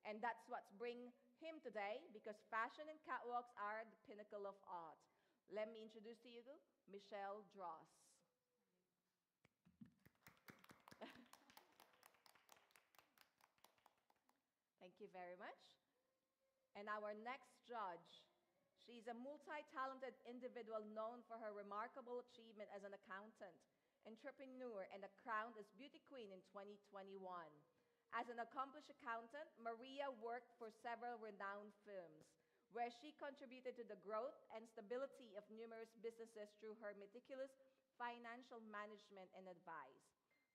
And that's what's bring him today, because fashion and catwalks are the pinnacle of art. Let me introduce to you Michelle Dross. Thank you very much. And our next judge, she's a multi-talented individual known for her remarkable achievement as an accountant, entrepreneur, and crowned as Beauty Queen in 2021. As an accomplished accountant, Maria worked for several renowned firms, where she contributed to the growth and stability of numerous businesses through her meticulous financial management and advice.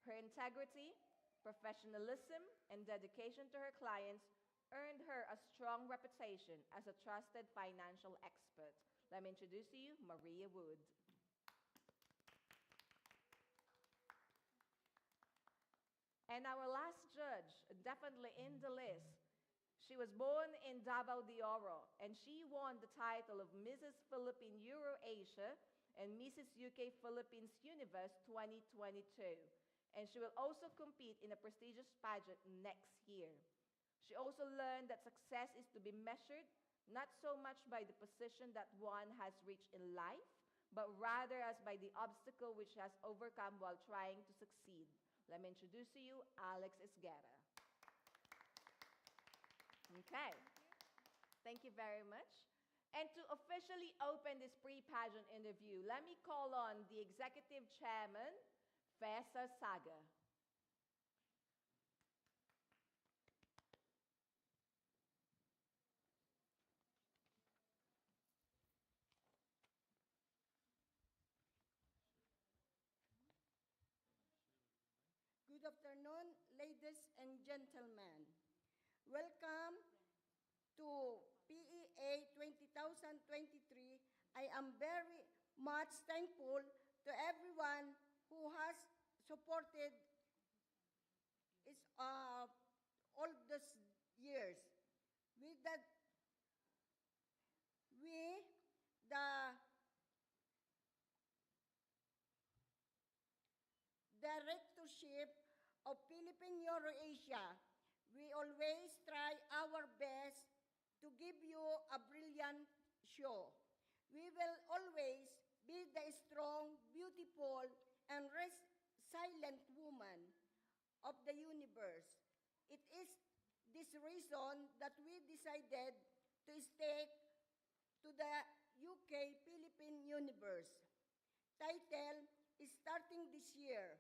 Her integrity, professionalism, and dedication to her clients earned her a strong reputation as a trusted financial expert. Let me introduce to you Maria Wood. And our last judge, definitely in the list, she was born in Davao de Oro, and she won the title of Mrs. Philippine Euro-Asia and Mrs. UK Philippines Universe 2022. And she will also compete in a prestigious pageant next year. She also learned that success is to be measured not so much by the position that one has reached in life, but rather as by the obstacle which has overcome while trying to succeed. Let me introduce to you Alex Esguerra. Okay. Thank you very much. And to officially open this pre-pageant interview, let me call on the Executive Chairman, Fesa Saga. Good afternoon, ladies and gentlemen. Welcome to PEA 2023. I am very much thankful to everyone who has supported all these years. With that, the directorship of Philippine Euro-Asia, we always try our best to give you a brilliant show. We will always be the strong, beautiful, and resilient woman of the universe. It is this reason that we decided to stick to the UK Philippine Universe. Title is starting this year.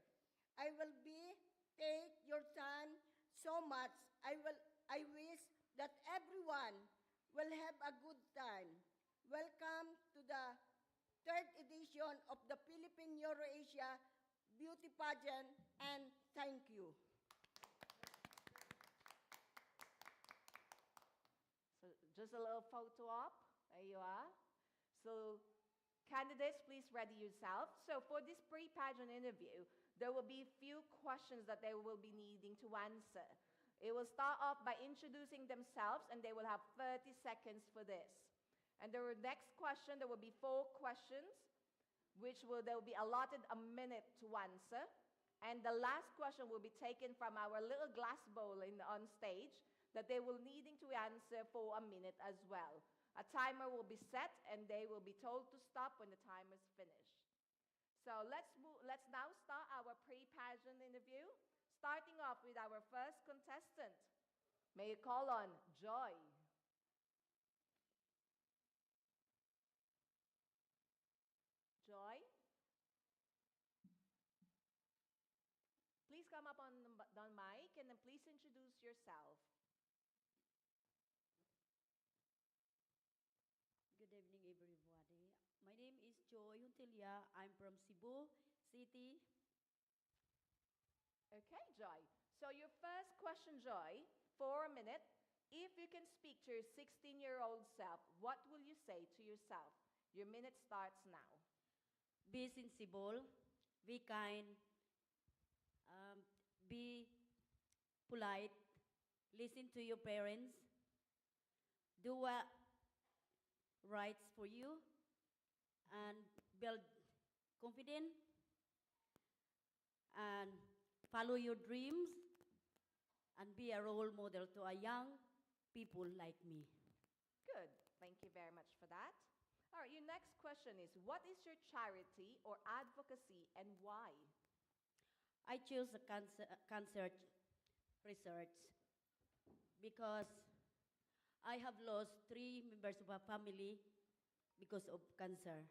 I will take your time so much. I wish that everyone will have a good time. Welcome to the third edition of the Philippine Euro-Asia Beauty Pageant, and thank you. So just a little photo op. There you are. So candidates, please ready yourself. So for this pre-pageant interview, there will be a few questions that they will be needing to answer. It will start off by introducing themselves, and they will have 30 seconds for this. And the next question, there will be 4 questions, which they will be allotted a minute to answer. And the last question will be taken from our little glass bowl on stage that they will needing to answer for a minute as well. A timer will be set, and they will be told to stop when the time is finished. So let's now start our pre-pageant interview, starting off with our first contestant. May you call on Joy. Joy? Please come up on the mic, and then please introduce yourself. Good evening, everybody. My name is Joy Huntilia. I'm from Cebu City. Okay, Joy. So your first question, Joy, for a minute. If you can speak to your 16-year-old self, what will you say to yourself? Your minute starts now. Be sensible, be kind, be polite, listen to your parents, do what rights for you, and build confidence, and follow your dreams, and be a role model to a young people like me. Good. Thank you very much for that. All right, your next question is, what is your charity or advocacy and why? I chose the cancer research because I have lost 3 members of my family because of cancer.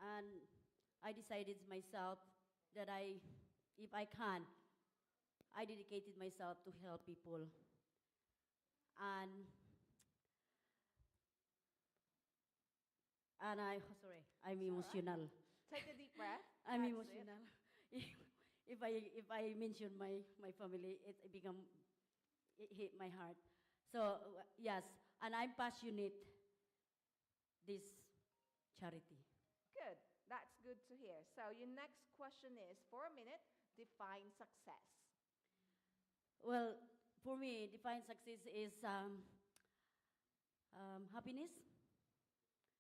And I decided myself that if I can, I dedicated myself to help people. And I'm emotional. Take a deep breath. I'm That's it. emotional. If I mention my family, it hit my heart. So yes, and I'm passionate this charity. Good. That's good to hear. So your next question is, for a minute, define success. Well, for me, define success is happiness.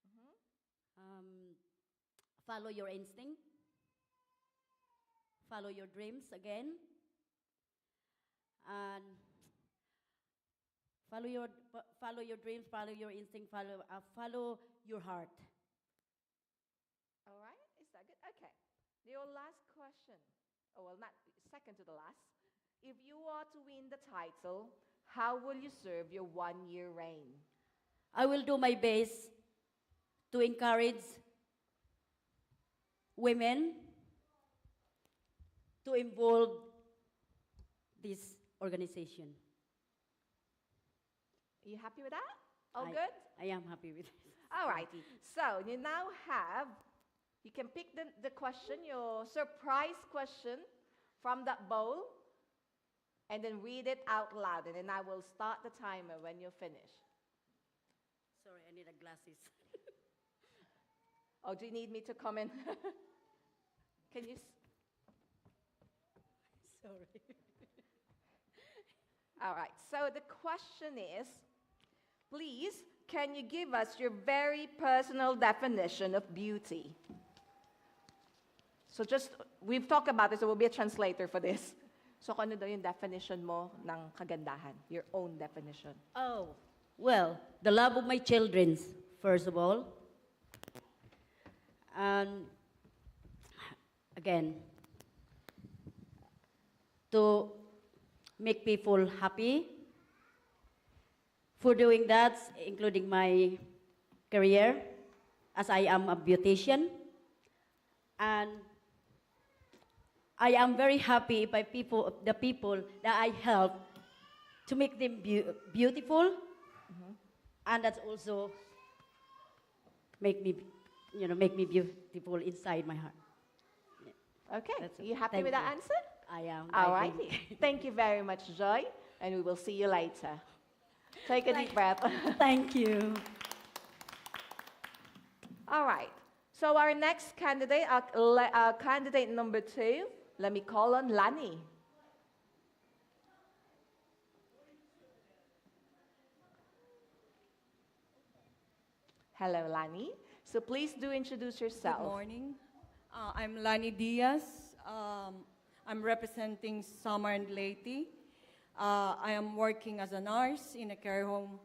Mhm. Follow your instinct. Follow your dreams again. And follow your dreams, follow your instinct, follow your heart. All right. Is that good? Okay. Your last question. Oh, well, not second to the last. If you are to win the title, how will you serve your 1 year reign? I will do my best to encourage women to involve this organization. Are you happy with that? All I- good? I am happy with it. All righty. So you now have, you can pick the question, your surprise question from that bowl, and then read it out loud, and then I will start the timer when you're finished. Sorry, I need a glasses. Oh, do you need me to come in? Can you? Sorry. All right. So the question is, please, can you give us your very personal definition of beauty? So we've talked about this, so we'll be a translator for this. So kung ano daw yung definition mo ng kagandahan? Your own definition. Oh, well, the love of my children, first of all. And again, to make people happy. For doing that, including my career, as I am a beautician. And I am very happy by the people that I help to make them beautiful. And that's also make me beautiful inside my heart. Okay. That's it. You happy Thank with that you. answer? I am. All I right. think. Thank you very much, Joy, and we will see you later. Take a deep breath. Thank you. All right. So our next candidate, candidate number 2, let me call on Lani. Hello, Lani. So please do introduce yourself. Good morning. I'm Lani Diaz. I'm representing Samar and Leyte. I am working as a nurse in a care home,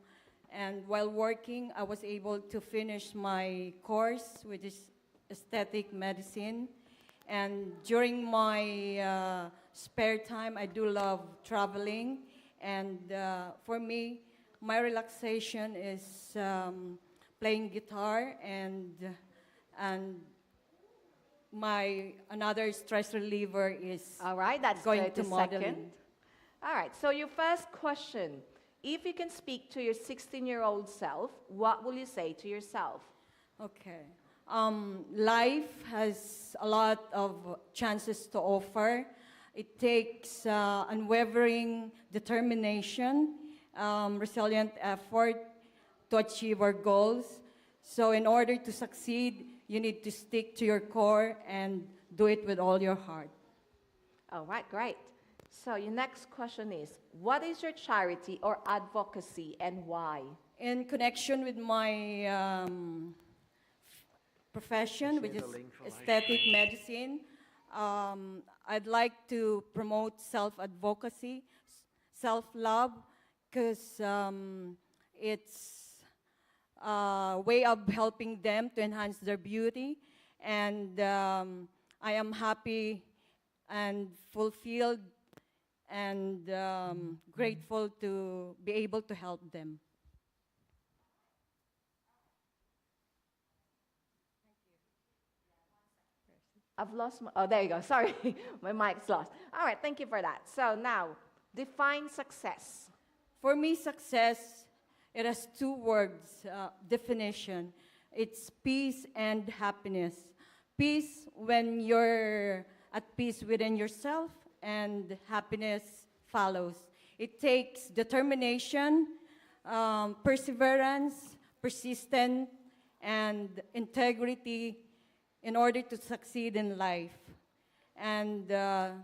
and while working, I was able to finish my course, which is aesthetic medicine. And during my spare time, I do love traveling. And for me, my relaxation is playing guitar, and my another stress reliever is All right, that's going 30 to modeling. seconds. All right, so your first question. If you can speak to your 16-year-old self, what will you say to yourself? Okay. Life has a lot of chances to offer. It takes unwavering determination, resilient effort to achieve our goals. So in order to succeed, you need to stick to your core and do it with all your heart. All right, great. So your next question is, what is your charity or advocacy and why? In connection with my profession, which is aesthetic medicine, I'd like to promote self-advocacy, self-love, because it's a way of helping them to enhance their beauty. And I am happy and fulfilled and grateful to be able to help them. I've lost my, oh, there you go. Sorry, my mic's lost. All right, thank you for that. So now, define success. For me, success, it has two words, definition. It's peace and happiness. Peace when you're at peace within yourself, and happiness follows. It takes determination, perseverance, persistence, and integrity in order to succeed in life. And the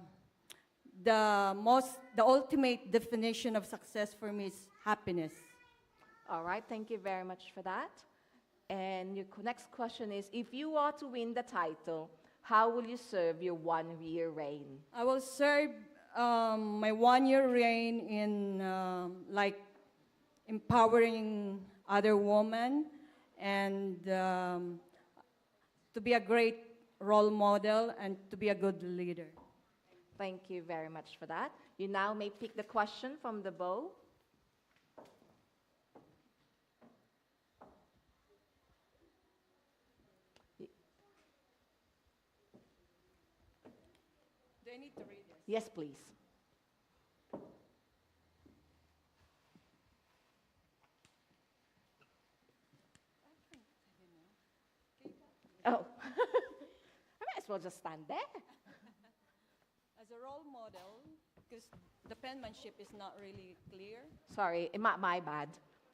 ultimate definition of success for me is happiness. All right, thank you very much for that. And your next question is, if you are to win the title, how will you serve your 1-year reign? I will serve my 1-year reign in like empowering other women and to be a great role model and to be a good leader. Thank you very much for that. You now may pick the question from the bowl. Do I need to read this? Yes, please. Oh, I might as well just stand there. As a role model, because the penmanship is not really clear. Sorry, my bad.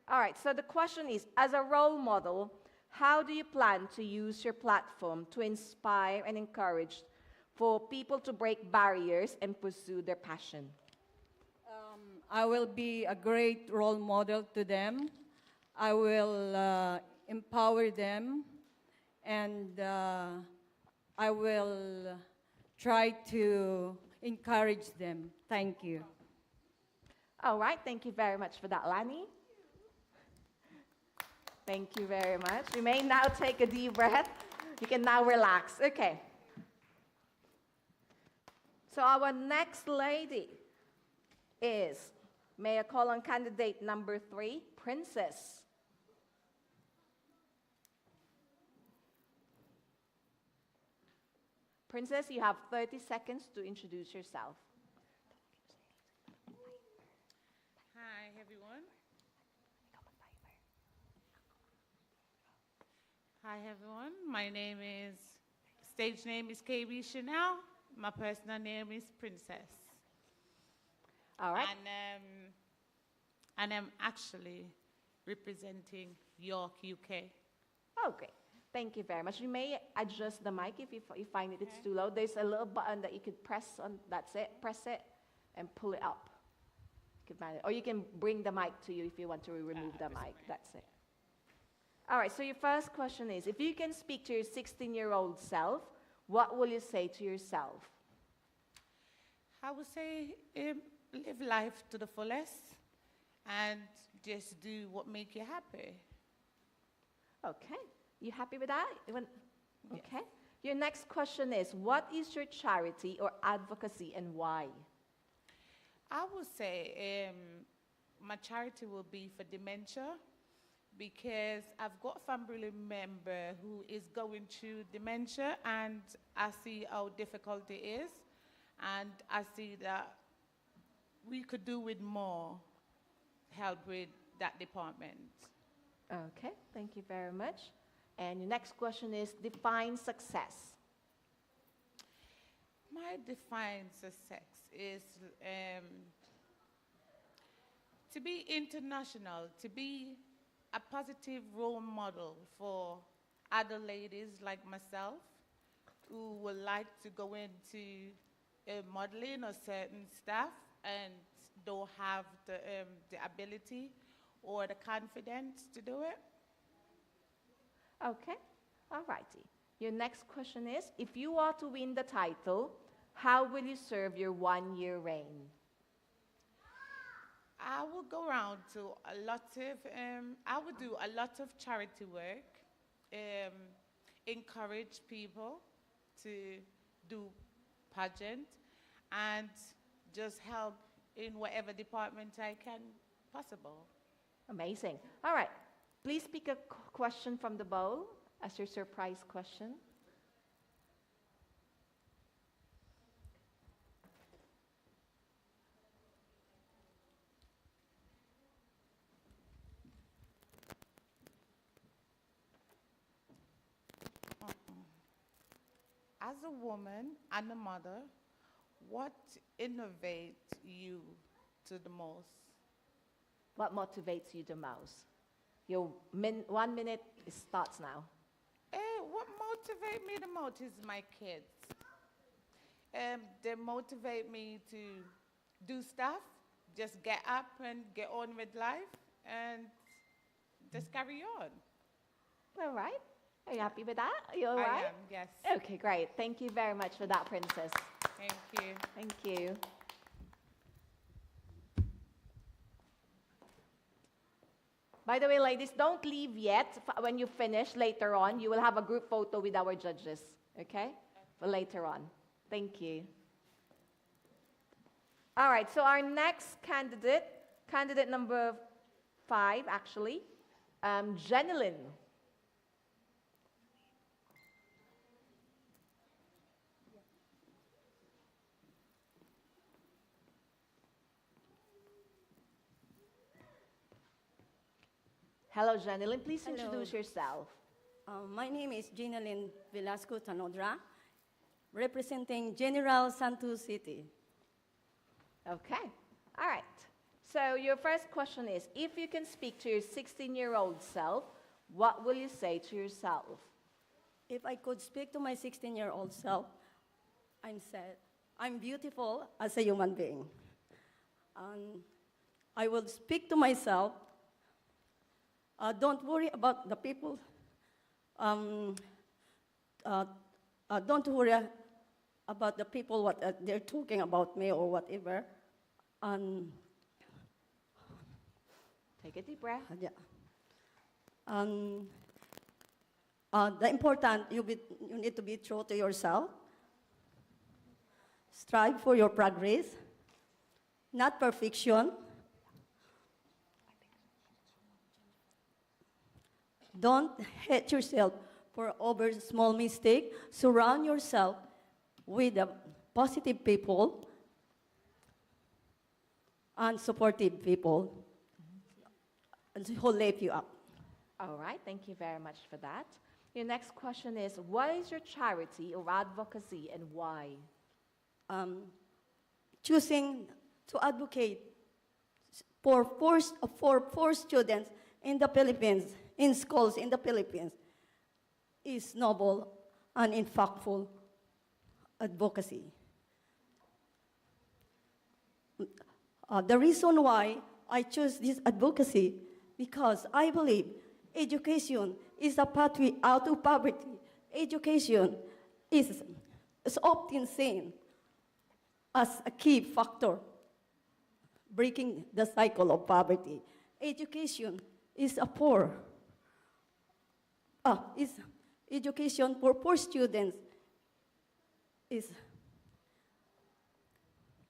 All right, so the question is, as a role model, how do you plan to use your platform to inspire and encourage for people to break barriers and pursue their passion? I will be a great role model to them. I will empower them, and I will try to encourage them. Thank you. All right, thank you very much for that, Lani. Thank you very much. You may now take a deep breath. You can now relax. Okay. So our next lady is, may I call on candidate number 3, Princess. Princess, you have 30 seconds to introduce yourself. Hi, everyone. Hi, everyone. My name is, stage name is KB Chanel. My personal name is Princess. All right. And I'm actually representing York, UK. Oh, great. Thank you very much. You may adjust the mic if you find it's too low. There's a little button that you could press on. That's it. Press it and pull it up. You can manage. Or you can bring the mic to you if you want to remove the mic. That's it. All right, so your first question is, if you can speak to your 16-year-old self, what will you say to yourself? I would say live life to the fullest and just do what makes you happy. Okay. You happy with that? Yes. Okay. Your next question is, what is your charity or advocacy and why? I would say my charity will be for dementia because I've got a family member who is going through dementia and I see how difficult it is and I see that we could do with more help with that department. Okay, thank you very much. And your next question is, define success. My defined success is to be international, to be a positive role model for other ladies like myself who would like to go into modeling or certain stuff and don't have the ability or the confidence to do it. Okay, all righty. Your next question is, if you are to win the title, how will you serve your 1-year reign? I would go around to a lot of, I would do a lot of charity work, encourage people to do pageant, and just help in whatever department I can possible. Amazing. All right. Please pick a question from the bowl as your surprise question. As a woman and a mother, what innovates you to the most? What motivates you the most? Your 1 minute starts now. What motivates me the most is my kids. They motivate me to do stuff, just get up and get on with life, and just carry on. All right. Are you happy with that? Are you all I right? am, yes. Okay, great. Thank you very much for that, Princess. Thank you. Thank you. By the way, ladies, don't leave yet. When you finish later on, you will have a group photo with our judges, okay? For later on. Thank you. All right, so our next candidate, candidate number 5, actually, Jenilyn. Hello, Jenilyn. Please Hello. introduce yourself. My name is Ginalyn Velasco Tanodra, representing General Santos City. Okay. All right. So your first question is, if you can speak to your 16-year-old self, what will you say to yourself? If I could speak to my 16-year-old self, I'm beautiful as a human being. I will speak to myself, don't worry about the people. Don't worry about the people, what they're talking about me or whatever. Take a deep breath. Yeah. The important, you need to be true to yourself. Strive for your progress, not perfection. Don't hate yourself for over small mistake. Surround yourself with positive people and supportive people who lift you up. All right. Thank you very much for that. Your next question is, what is your charity or advocacy and why? Choosing to advocate for poor students in the Philippines, in schools in the Philippines, is noble and impactful advocacy. The reason why I choose this advocacy, because I believe education is a pathway out of poverty. Education is often seen as a key factor breaking the cycle of poverty. Education is education for poor students is.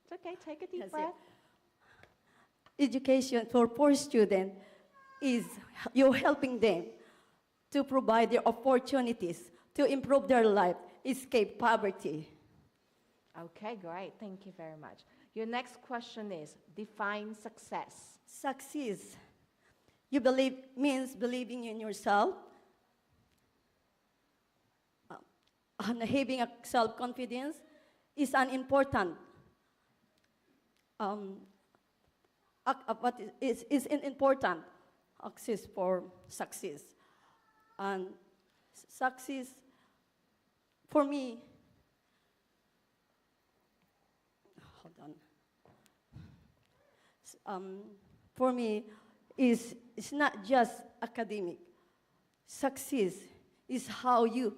It's okay. Take a deep That's it. breath. Education for poor students is you're helping them to provide their opportunities to improve their life, escape poverty. Okay, great. Thank you very much. Your next question is, define success. Success, means believing in yourself, and having a self-confidence is an important is an important access for success. And success, for me, hold on. For me, it's not just academic. Success is how you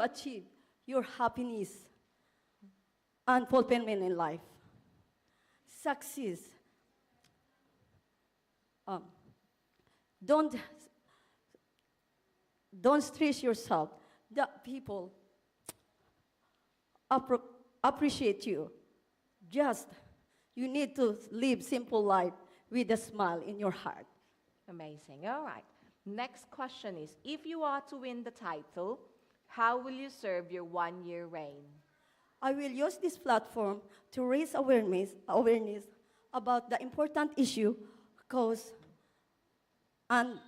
achieve your happiness and fulfillment in life. success. Don't stress yourself. The people appreciate you. Just you need to live simple life with a smile in your heart. Amazing. All right. Next question is, if you are to win the title, how will you serve your one-year reign? I will use this platform to raise awareness about the important issue cause and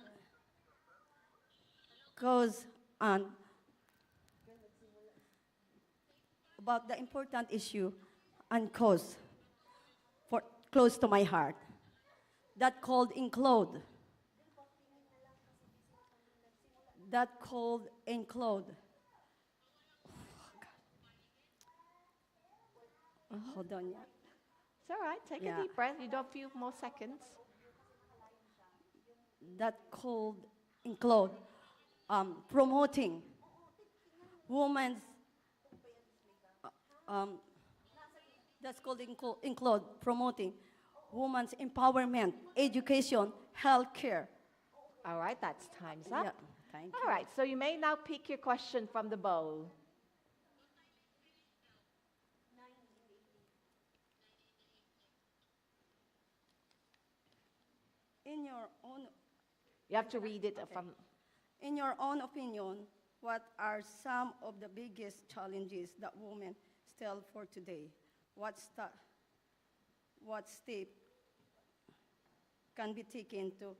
about the important issue and cause for close to my heart that called include. That called include. Hold on, yeah. It's all right. Take Yeah. a deep breath. You do a few more seconds. That called include promoting women's. That's called include promoting women's empowerment, education, healthcare. All right, that's time's up. Yeah, thank you. All right, so you may now pick your question from the bowl. In your own You have to read it from. In your own opinion, what are some of the biggest challenges that women still for today? What step can be taken to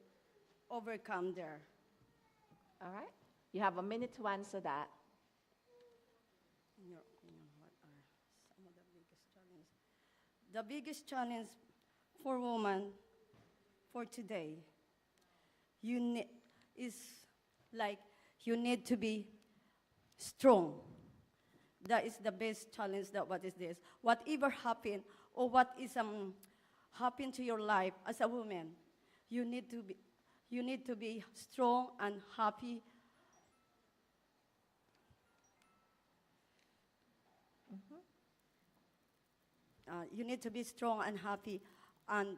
overcome there? All right. You have a minute to answer that. In your opinion, what are some of the biggest challenges? The biggest challenge for women for today, is like you need to be strong. That is the best challenge. That what is this? Whatever happened or what is happened to your life as a woman, you need to be strong and happy. You need to be strong and happy, and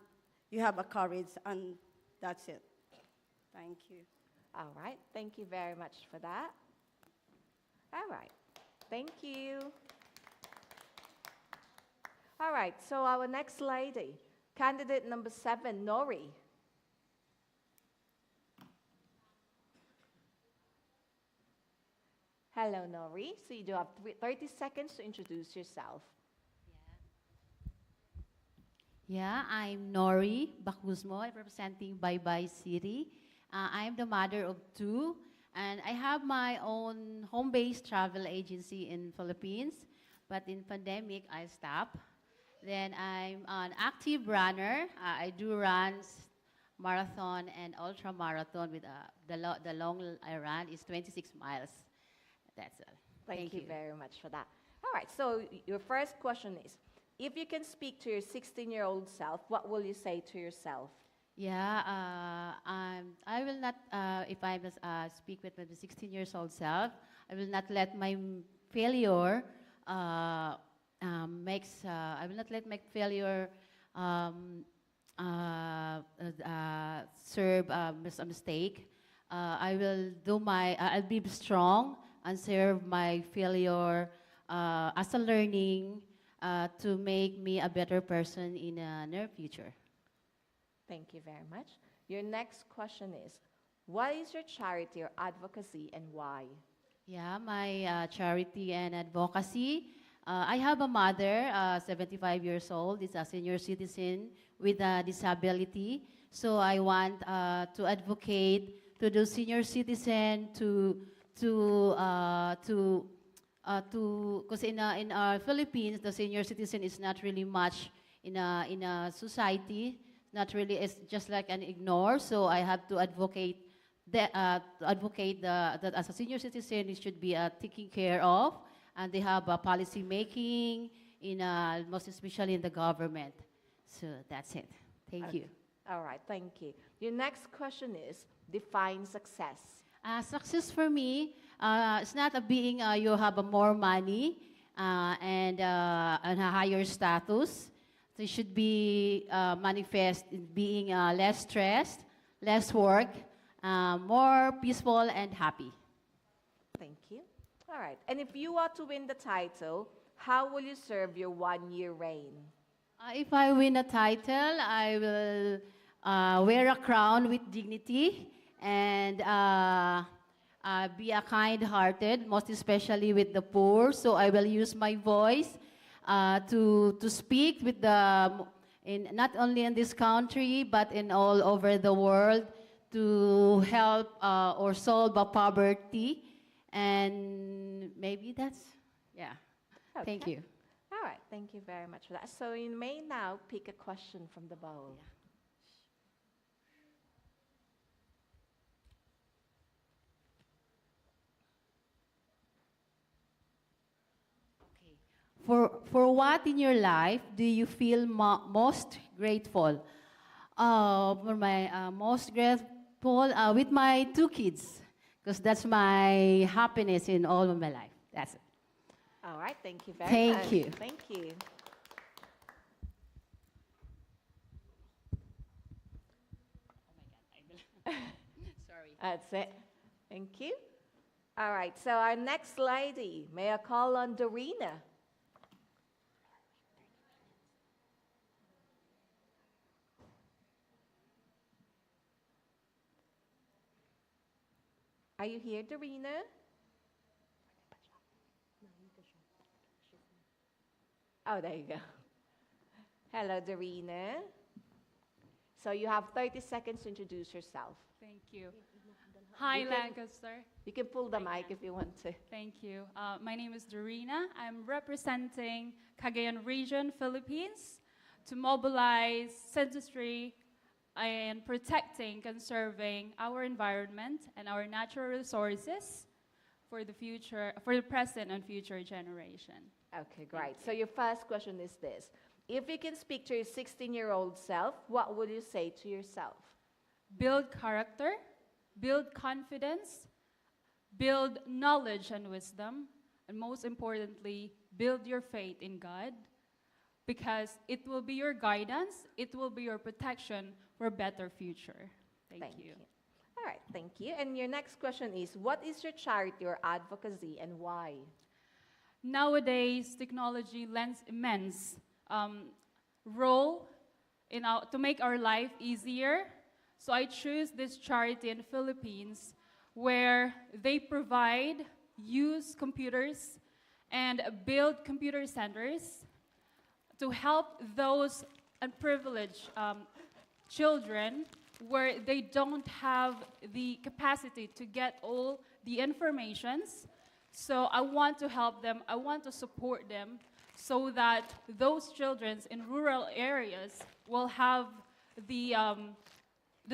you have a courage, and that's it. Thank you. All right. Thank you very much for that. All right. Thank you. All right. So our next lady, candidate number 7, Nori. Hello, Nori. So you do have 30 seconds to introduce yourself. Yeah, I'm Nori Bacuzmo. I'm representing Bye Bye City. I'm the mother of 2, and I have my own home-based travel agency in Philippines. But in pandemic, I stopped. Then I'm an active runner. I do runs, marathon and ultra marathon. With the long I run is 26 miles. That's all. Thank you very much for that. All right. So your first question is, if you can speak to your 16-year-old self, what will you say to yourself? Yeah, I will not, if I must speak with my 16 years old self, I will not let my failure I will not let my failure serve as a mistake. I'll be strong and serve my failure as a learning to make me a better person in the near future. Thank you very much. Your next question is, what is your charity or advocacy and why? Yeah, my charity and advocacy. I have a mother, 75 years old, is a senior citizen with a disability. So I want to advocate to the senior citizen because in our Philippines, the senior citizen is not really much in a society. Not really, it's just like an ignore. So I have to advocate that as a senior citizen, it should be taken care of, and they have policy making most especially in the government. So that's it. Thank you. All right, thank you. Your next question is, define success. Success for me, it's not being you have more money and a higher status So it should be manifest in being less stressed, less work, more peaceful and happy. Thank you. All right. And if you are to win the title, how will you serve your 1-year reign? If I win a title, I will wear a crown with dignity and be a kind-hearted, most especially with the poor. So I will use my voice to speak with not only in this country, but in all over the world to help or solve poverty. And maybe that's, yeah. Thank Okay. you. All right. Thank you very much for that. So you may now pick a question from the bowl. Okay. For what in your life do you feel most grateful? For my most grateful with my 2 kids, because that's my happiness in all of my life. That's it. All right. Thank you very Thank much. you. Thank you. Sorry. That's it. Thank you. All right. So our next lady, may I call on Dorina? Are you here, Dorina? Oh, there you go. Hello, Dorina. So you have 30 seconds to introduce yourself. Thank you. Hi, You can- Lancaster. You can pull the mic if you want to. Thank you. My name is Dorina. I'm representing Cagayan Region, Philippines, to mobilize industry in protecting, conserving our environment and our natural resources for the future, for the present and future generation. Okay, great. So your first question is this. If you can speak to your 16-year-old self, what would you say to yourself? Build character, build confidence, build knowledge and wisdom, and most importantly, build your faith in God, because it will be your guidance, it will be your protection for a better future. Thank you. All right, thank you. And your next question is, what is your charity or advocacy and why? Nowadays, technology lends immense role to make our life easier. So I choose this charity in the Philippines where they provide, use computers, and build computer centers to help those unprivileged children where they don't have the capacity to get all the informations. So I want to help them, I want to support them so that those children in rural areas will have the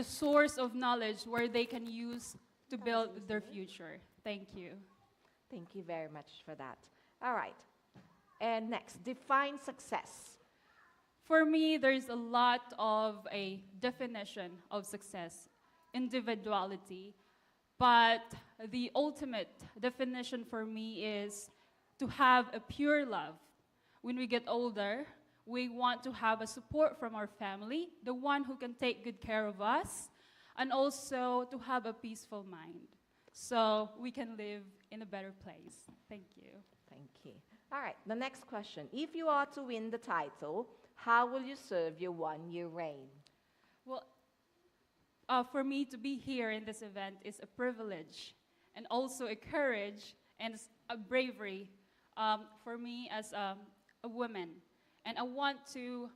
source of knowledge where they can use to build their future. Thank you. Thank you very much for that. All right. And next, define success. For me, there's a lot of a definition of success, individuality, but the ultimate definition for me is to have a pure love. When we get older, we want to have a support from our family, the one who can take good care of us, and also to have a peaceful mind so we can live in a better place. Thank you. Thank you. All right, the next question. If you are to win the title, how will you serve your 1-year reign? Well, for me to be here in this event is a privilege and also a courage and a bravery for me as a woman. And I want to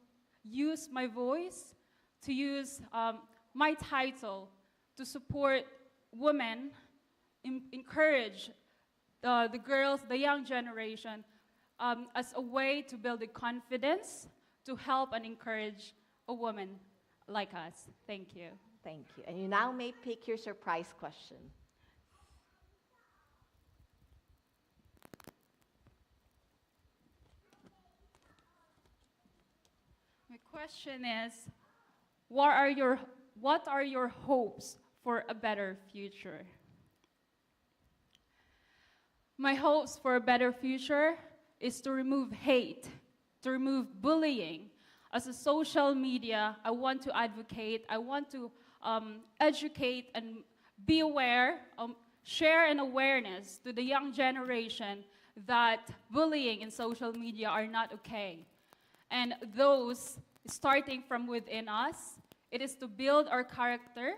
use my voice, to use my title to support women, encourage the girls, the young generation, as a way to build the confidence to help and encourage a woman like us. Thank you. Thank you. And you now may pick your surprise question. My question is, what are your hopes for a better future? My hopes for a better future is to remove hate, to remove bullying, as a social media, I want to advocate, I want to educate and be aware, share an awareness to the young generation that bullying in social media are not okay. And those starting from within us, it is to build our character,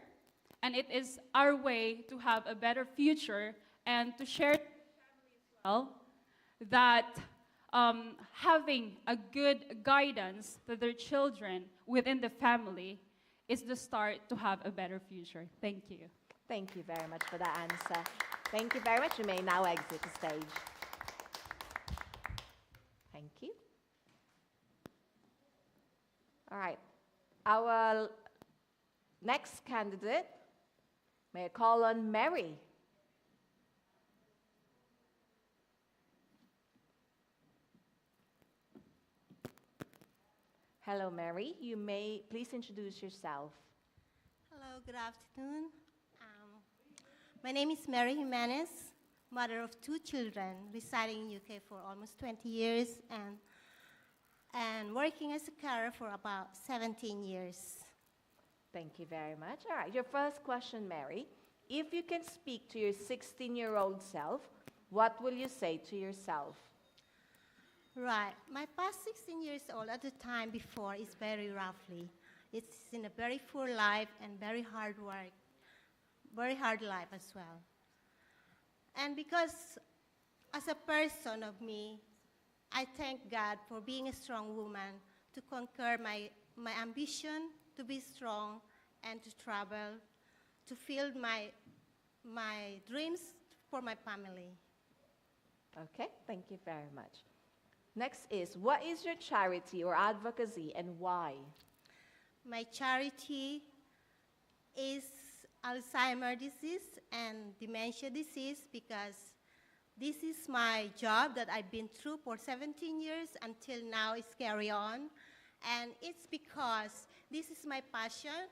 and it is our way to have a better future and to share well that having a good guidance to their children within the family is the start to have a better future. Thank you. Thank you very much for that answer. Thank you very much. You may now exit the stage. Thank you. All right. Our next candidate, may I call on Mary? Hello, Mary. You may please introduce yourself. Hello, good afternoon. My name is Mary Jimenez, mother of 2 children, residing in UK for almost 20 years and working as a carer for about 17 years. Thank you very much. All right, your first question, Mary. If you can speak to your 16-year-old self, what will you say to yourself? Right. My past 16 years old at the time before is very roughly. It's in a very poor life and very hard work, very hard life as well. And because as a person of me, I thank God for being a strong woman to conquer my ambition to be strong and to travel, to fulfill my dreams for my family. Okay, thank you very much. Next is, what is your charity or advocacy and why? My charity is Alzheimer's disease and dementia disease because this is my job that I've been through for 17 years until now it's carry on. And it's because this is my passion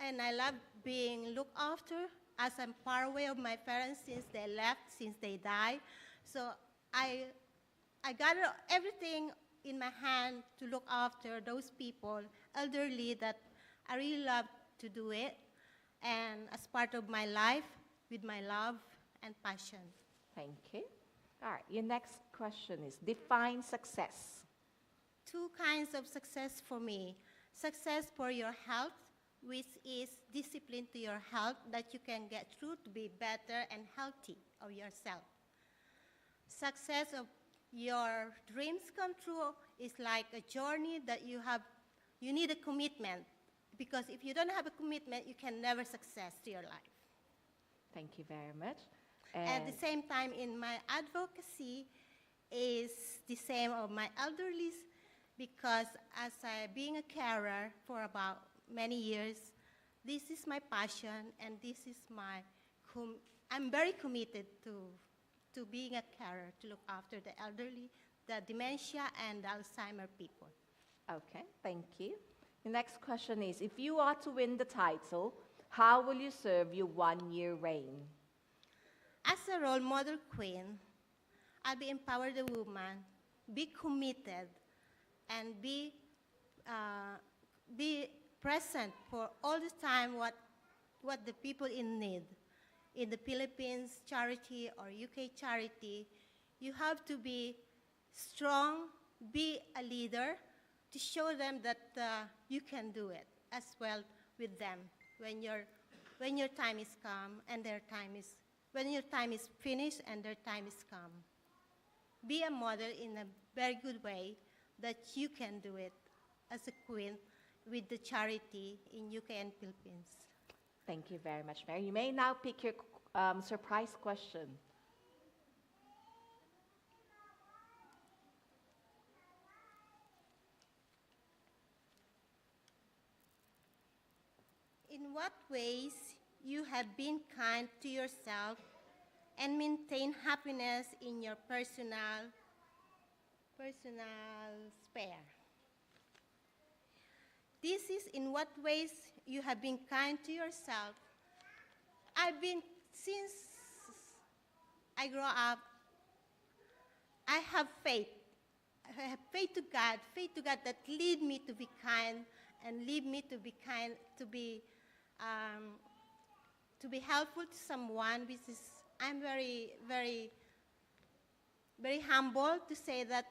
and I love being looked after as I'm far away of my parents since they left, since they died. So I got everything in my hand to look after those people, elderly, that I really love to do it, and as part of my life with my love and passion. Thank you. All right, your next question is, define success. 2 kinds of success for me. Success for your health, which is discipline to your health that you can get through to be better and healthy of yourself. Success of your dreams come true is like a journey that you need a commitment, because if you don't have a commitment, you can never success to your life. Thank you very much. At the same time, in my advocacy is the same of my elderly, because as being a carer for about many years, this is my passion and this is I'm very committed to being a carer, to look after the elderly, the dementia, and the Alzheimer people. Okay, thank you. The next question is, if you are to win the title, how will you serve your 1-year reign? As a role model queen, I'll be empower the woman, be committed, and be present for all the time what the people in need. In the Philippines charity or UK charity, you have to be strong, be a leader, to show them that you can do it as well with them when your time is come and when your time is finished and their time is come. Be a model in a very good way that you can do it as a queen with the charity in UK and Philippines. Thank you very much, Mary. You may now pick your surprise question. In what ways you have been kind to yourself and maintain happiness in your personal sphere? This is in what ways you have been kind to yourself. Since I grew up, I have faith I have faith to God that lead me to be kind and lead me to be kind, to be helpful to someone, which is, I'm very, very, very humble to say that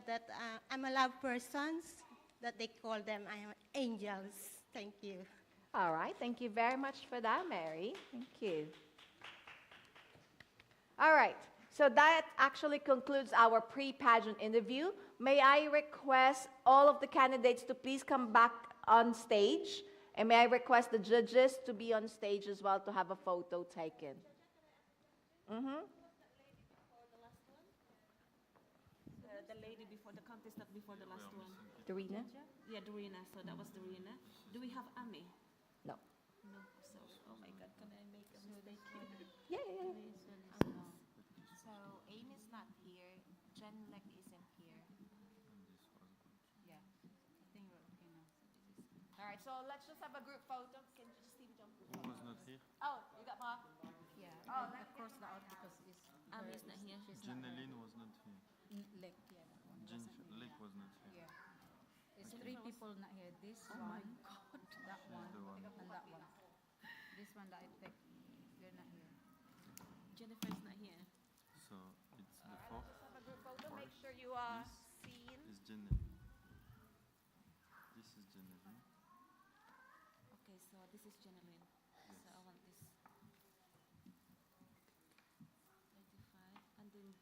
I'm a love person, that they call them I am angels. Thank you. All right, thank you very much for that, Mary. Thank you. All right, so that actually concludes our pre-pageant interview. May I request all of the candidates to please come back on stage, and may I request the judges to be on stage as well to have a photo taken. The lady before, the contestant before the last one. Dorina? Yeah, Dorina. So that was Dorina. Do we have Ami? No. No. So, oh my God, can I make a mistake here? Yeah. So Amy's not here. Jen Lek isn't here. Yeah, I think we're okay now. So this is. All right, so let's just have a group photo. Can you just see me jump? Who was not here? Oh, you got Mark? Yeah, Oh, of course the out because this. Ami's not here. Jeneline was not here. Lek, yeah, that one. Jen wasn't Lek here. was not here. Yeah. It's three people not here. This one, that one, the one. and that one. This one that I picked, they're not here. Jennifer's not here. So it's the fourth. Have a group photo. Make sure you are This seen. is Jeneline. This is Jeneline. Okay, so this is Jeneline. Yes. So I want this. 35. And then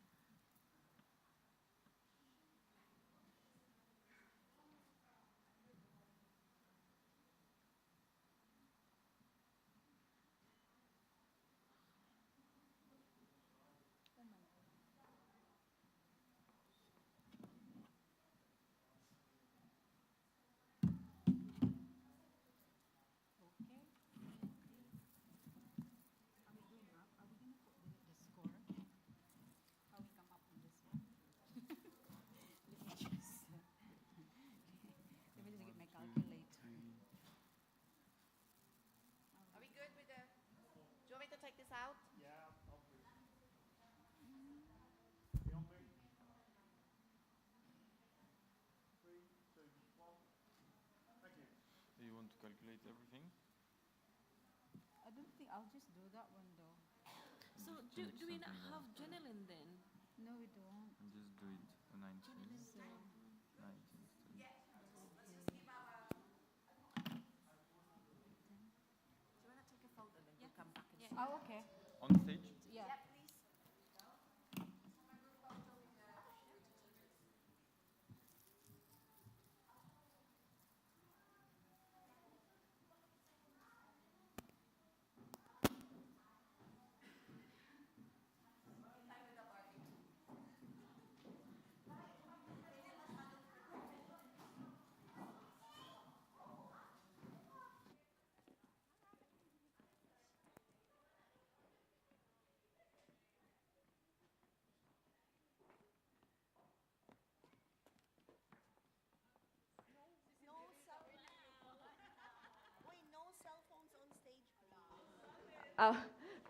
Are we good with the... Do you want me to take this out? You want to calculate everything? I don't think I'll just do that one though. so do we not have Jeneline then? No, we don't. And just do it 19. So 19 instead. Do you want to take a photo, then we'll come back and Yeah. Oh, okay. On stage? Yeah. No cell phones on stage, please. Oh,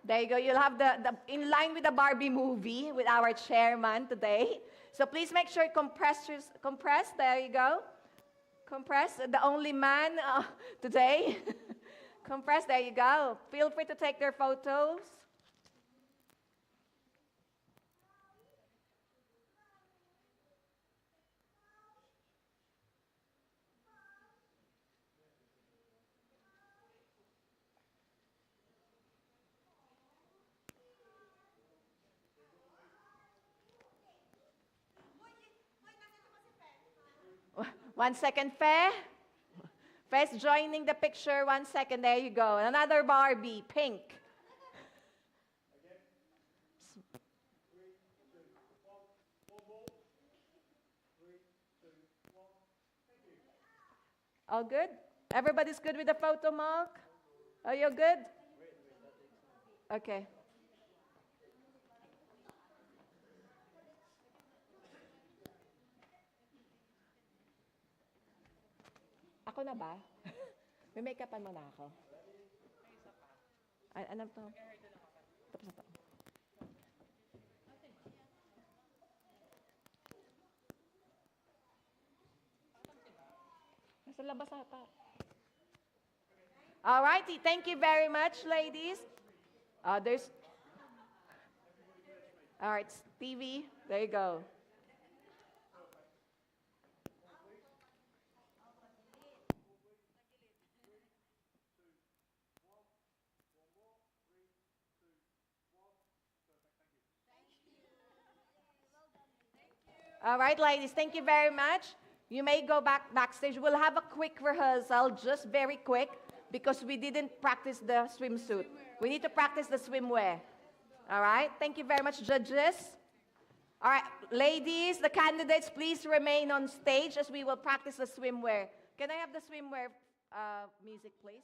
there you go. You'll have the in line with the Barbie movie with our chairman today. So please make sure compress. There you go. Compress. The only man today. Compress. There you go. Feel free to take their photos. One second, Faye. Faye's joining the picture. 1 second. There you go. Another Barbie, pink. All good? Everybody's good with the photo, Mark? Are you good? Okay. Ako na ba? May make-upan mo na ako. Ano to? Tapos na to. Sa labas ata. All righty, thank you very much, ladies. There's, all right, Stevie, there you go. All right, ladies, thank you very much. You may go backstage. We'll have a quick rehearsal, just very quick, because we didn't practice the swimsuit. We need to practice the swimwear. All right, thank you very much, judges. All right, ladies, the candidates, please remain on stage as we will practice the swimwear. Can I have the swimwear music, please?